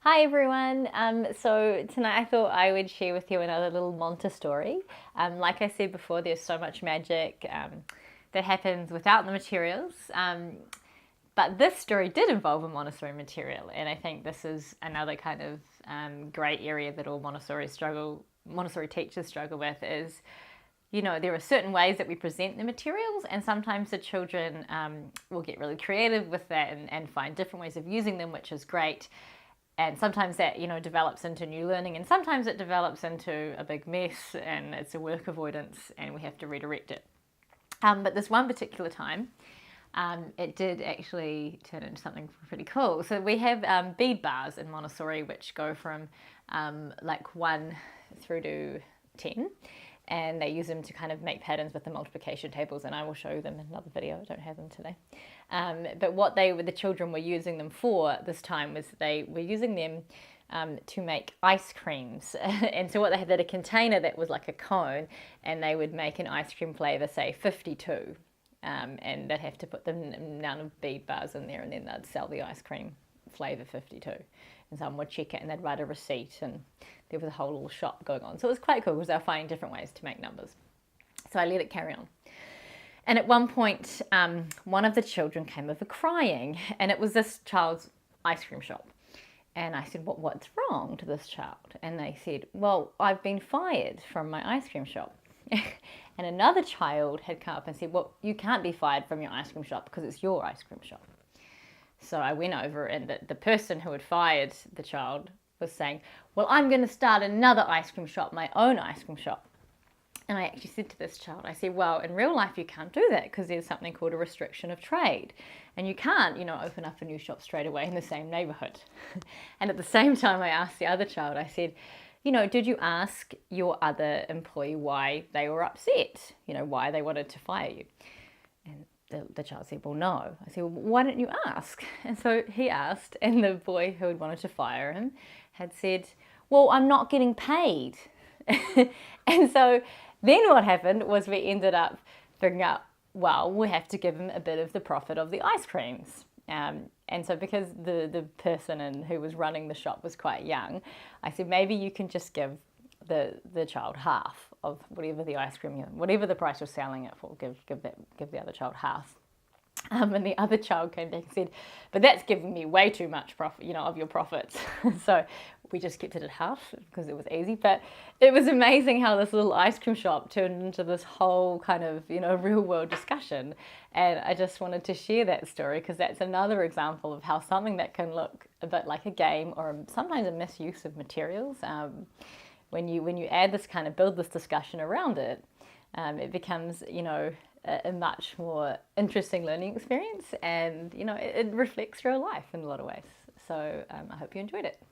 Hi everyone. So tonight I thought I would share with you another little Montessori. Like I said before, there's so much magic that happens without the materials. But this story did involve a Montessori material, and I think this is another kind of great area that all Montessori teachers struggle with is, there are certain ways that we present the materials, and sometimes the children will get really creative with that and find different ways of using them, which is great. And sometimes that, develops into new learning, and sometimes it develops into a big mess and it's a work avoidance and we have to redirect it. But this one particular time, it did actually turn into something pretty cool. So we have bead bars in Montessori, which go from like 1 through to 10. And they use them to kind of make patterns with the multiplication tables, and I will show them in another video. I don't have them today. But what the children were using them for this time was they were using them to make ice creams. And so what they had a container that was like a cone, and they would make an ice cream flavor, say 52. And they'd have to put the amount of bead bars in there, and then they'd sell the ice cream flavor 52. And someone would check it and they'd write a receipt, and there was a whole little shop going on. So it was quite cool because they were finding different ways to make numbers. So I let it carry on. And at one point, one of the children came over crying, and it was this child's ice cream shop. And I said, what's wrong to this child? And they said, well, I've been fired from my ice cream shop. And another child had come up and said, well, you can't be fired from your ice cream shop because it's your ice cream shop. So I went over, and the person who had fired the child was saying, well, I'm going to start another ice cream shop, my own ice cream shop. And I actually said to this child, I said, well, in real life you can't do that because there's something called a restriction of trade. And you can't, open up a new shop straight away in the same neighborhood. And at the same time I asked the other child, I said, did you ask your other employee why they were upset? Why they wanted to fire you? And the child said, well, no. I said, well, why didn't you ask? And so he asked, and the boy who had wanted to fire him had said, well, I'm not getting paid. And so then what happened was we ended up figuring out, well, we have to give him a bit of the profit of the ice creams. And so because the person who was running the shop was quite young, I said, maybe you can just give the child half of whatever the ice cream, whatever the price you're selling it for, give the other child half. And the other child came back and said, but that's giving me way too much profit, of your profits. So we just kept it at half because it was easy. But it was amazing how this little ice cream shop turned into this whole kind of, real world discussion. And I just wanted to share that story because that's another example of how something that can look a bit like a game or sometimes a misuse of materials, when you add this kind of build this discussion around it, it becomes, a much more interesting learning experience, and it reflects real life in a lot of ways. So I hope you enjoyed it.